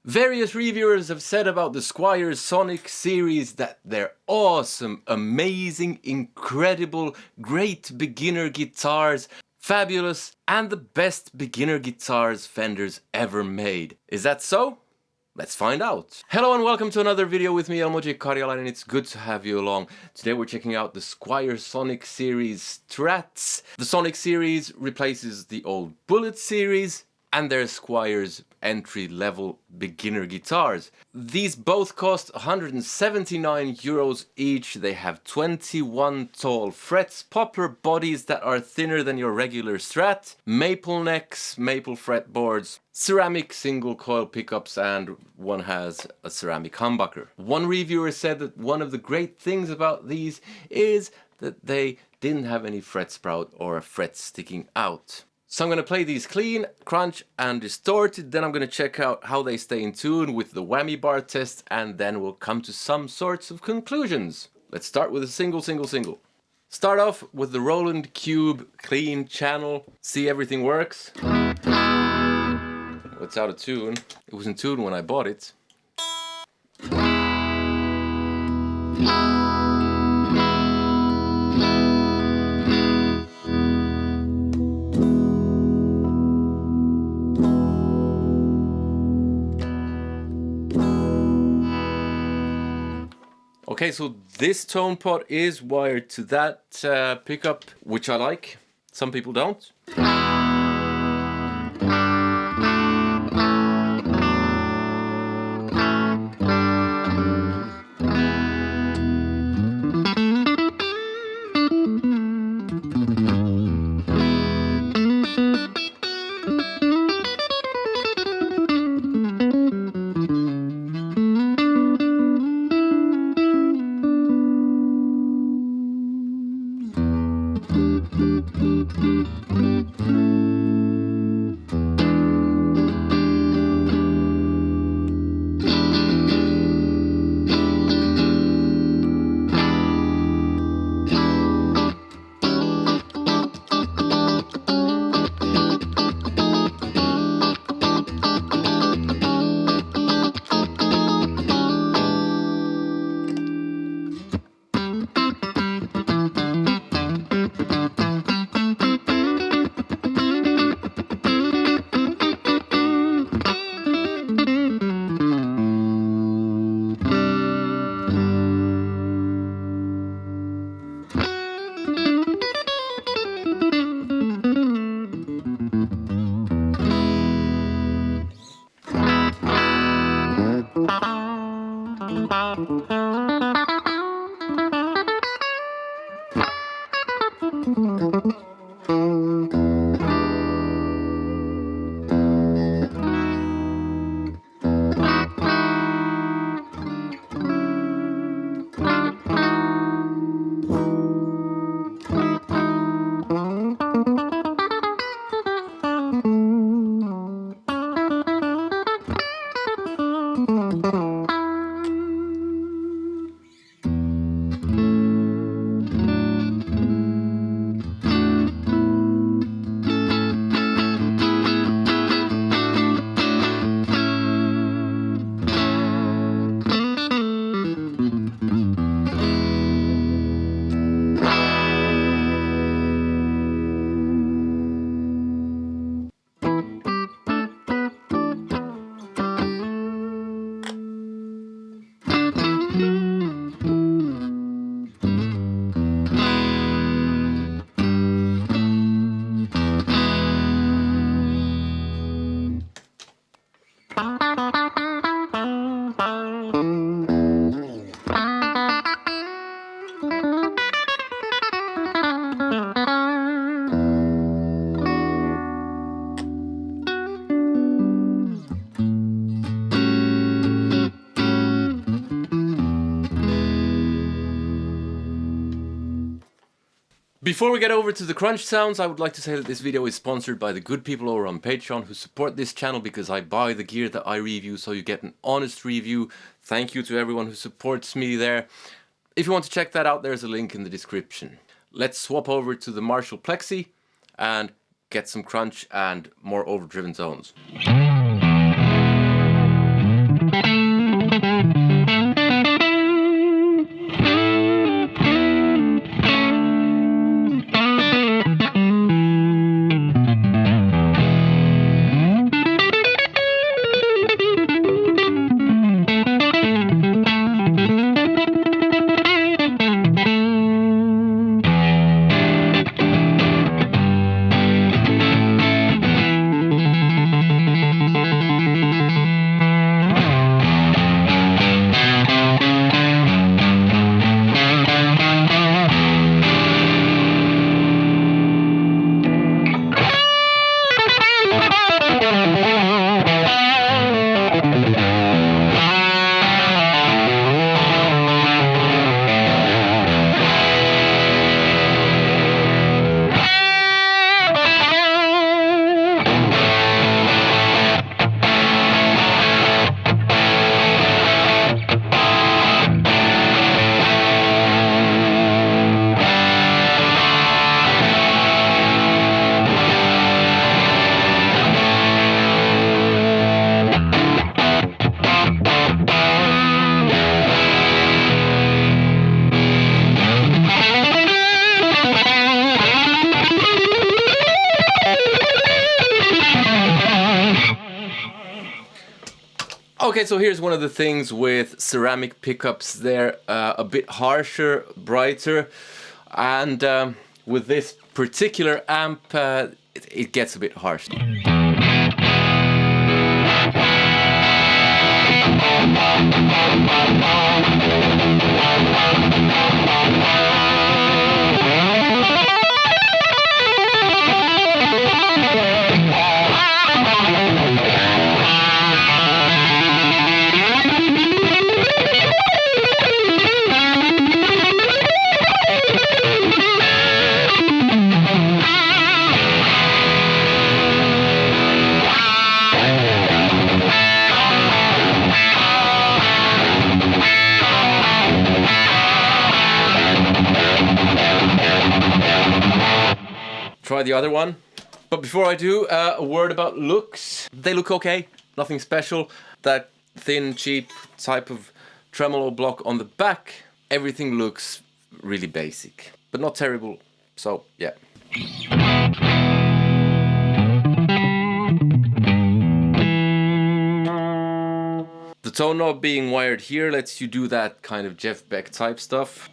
Various reviewers have said about the Squier Sonic series that they're awesome, amazing, incredible, great beginner guitars, fabulous, and the best beginner guitars Fender's ever made. Is that so? Let's find out. Hello and welcome to another video with me, Elmo Karjalainen. It's good to have you along. Today we're checking out the Squier Sonic series Strats. The Sonic series replaces the old Bullet series, and they're Squier's entry-level beginner guitars. These both cost 179 euros each. They have 21 tall frets, poplar bodies that are thinner than your regular Strat, maple necks, maple fretboards, ceramic single coil pickups, and one has a ceramic humbucker. One reviewer said that one of the great things about these is that they didn't have any fret sprout or a fret sticking out. So I'm going to play these clean, crunch and distorted, then I'm going to check out how they stay in tune with the whammy bar test, and then we'll come to some sorts of conclusions. Let's start with a single. Start off with the Roland Cube clean channel, see everything works. It's out of tune. It was in tune when I bought it. Okay, so this tone pot is wired to that pickup, which I like. Some people don't. Before we get over to the crunch sounds, I would like to say that this video is sponsored by the good people over on Patreon who support this channel because I buy the gear that I review, so you get an honest review. Thank you to everyone who supports me there. If you want to check that out, there's a link in the description. Let's swap over to the Marshall Plexi and get some crunch and more overdriven tones. Okay, so here's one of the things with ceramic pickups. They're a bit harsher, brighter, and with this particular amp, it gets a bit harsh. Try the other one. But before I do, a word about looks. They look okay, nothing special. That thin, cheap type of tremolo block on the back, everything looks really basic, but not terrible, so yeah. The tone knob being wired here lets you do that kind of Jeff Beck type stuff.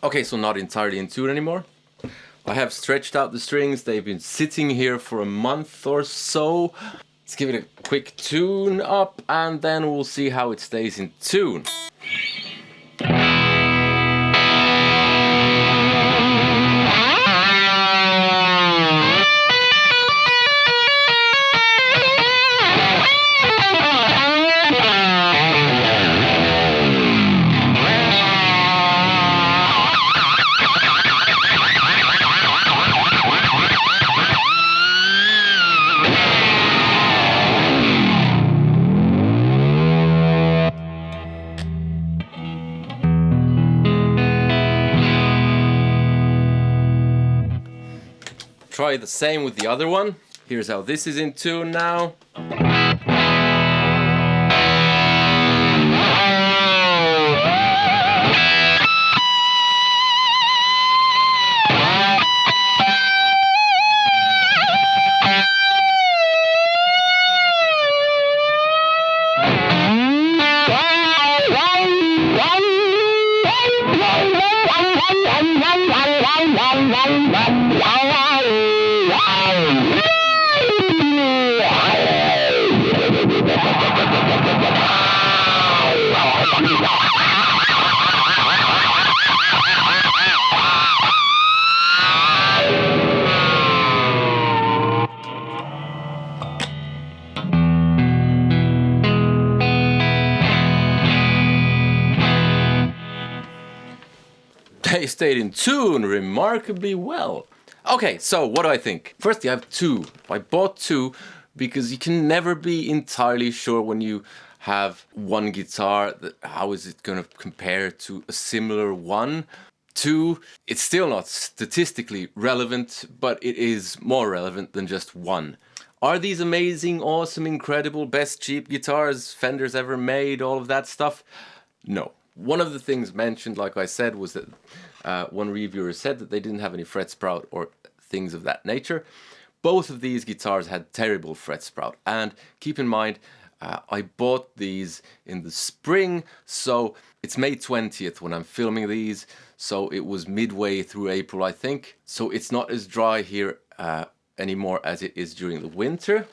Okay, so not entirely in tune anymore. I have stretched out the strings. They've been sitting here for a month or so. Let's give it a quick tune up and then we'll see how it stays in tune. Try the same with the other one. Here's how this is in tune now. they stayed in tune remarkably well. Okay, so what do I think? First, I have two. I bought two because you can never be entirely sure when you have one guitar that how is it going to compare to a similar one. Two, it's still not statistically relevant, but it is more relevant than just one. Are these amazing, awesome, incredible, best cheap guitars Fender's ever made, all of that stuff? No. One of the things mentioned, like I said, was that one reviewer said that they didn't have any fret sprout or things of that nature. Both of these guitars had terrible fret sprout, and keep in mind, I bought these in the spring, so it's May 20th when I'm filming these, so it was midway through April, I think. So it's not as dry here anymore as it is during the winter,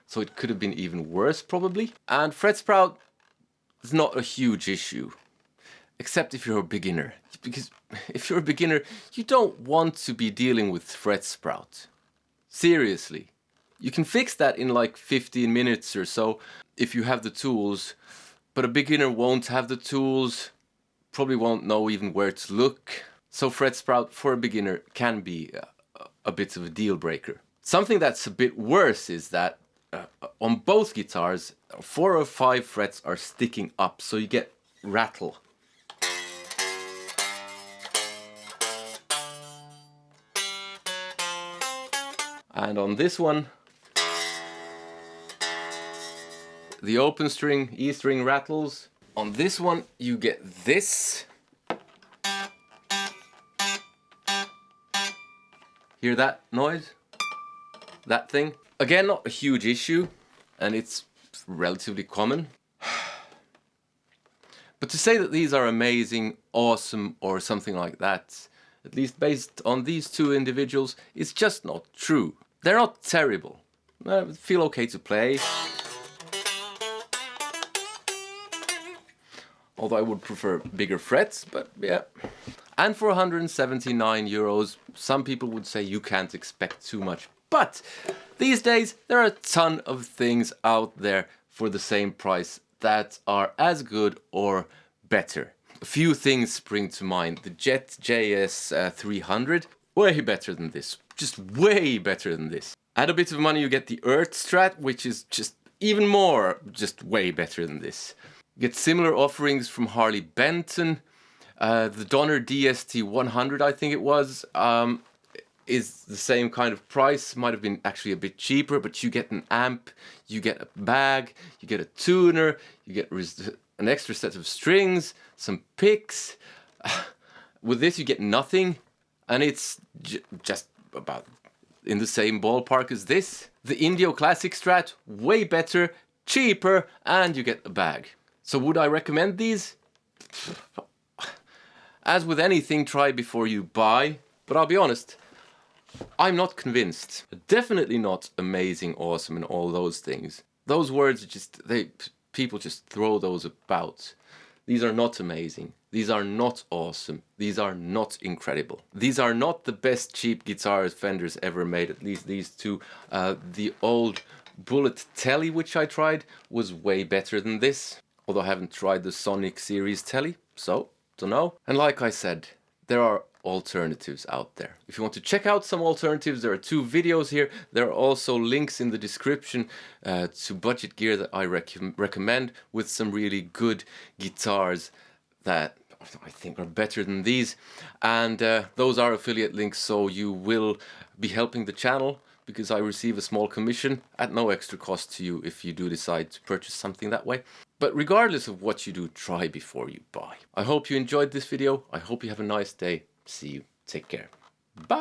so it could have been even worse probably. And fret sprout is not a huge issue, except if you're a beginner, because if you're a beginner, you don't want to be dealing with fret sprout. Seriously. You can fix that in like 15 minutes or so if you have the tools, but a beginner won't have the tools, probably won't know even where to look. So fret sprout for a beginner can be a bit of a deal breaker. Something that's a bit worse is that on both guitars, 4 or 5 frets are sticking up, so you get rattle. And on this one, the open string, E string rattles. On this one, you get this. Hear that noise? That thing? Again, not a huge issue, and it's relatively common. But to say that these are amazing, awesome, or something like that, at least based on these two individuals, is just not true. They're not terrible. They feel okay to play. Although I would prefer bigger frets, but yeah. And for 179 euros, some people would say you can't expect too much. But these days, there are a ton of things out there for the same price that are as good or better. A few things spring to mind. The Jet JS 300, way better than this. Just way better than this. Add a bit of money, you get the Earth Strat, which is just even more, just way better than this. You get similar offerings from Harley Benton. The Donner DST 100, I think it was, is the same kind of price. Might have been actually a bit cheaper, but you get an amp, you get a bag, you get a tuner, you get an extra set of strings, some picks. With this you get nothing, and it's just about in the same ballpark as this. The Indio Classic Strat, way better, cheaper, and you get a bag. So would I recommend these? As with anything, try before you buy, but I'll be honest, I'm not convinced. Definitely not amazing, awesome, and all those things. Those words just, people just throw those about. These are not amazing. These are not awesome. These are not incredible. These are not the best cheap guitars Fender's ever made, at least these two. The old Bullet Telly, which I tried, was way better than this. Although I haven't tried the Sonic series Telly, so don't know. And like I said, there are alternatives out there. If you want to check out some alternatives, there are 2 videos here. There are also links in the description to budget gear that I recommend with some really good guitars that I think are better than these. And those are affiliate links, so you will be helping the channel because I receive a small commission at no extra cost to you if you do decide to purchase something that way. But regardless of what you do, try before you buy. I hope you enjoyed this video. I hope you have a nice day. See you. Take care. Bye.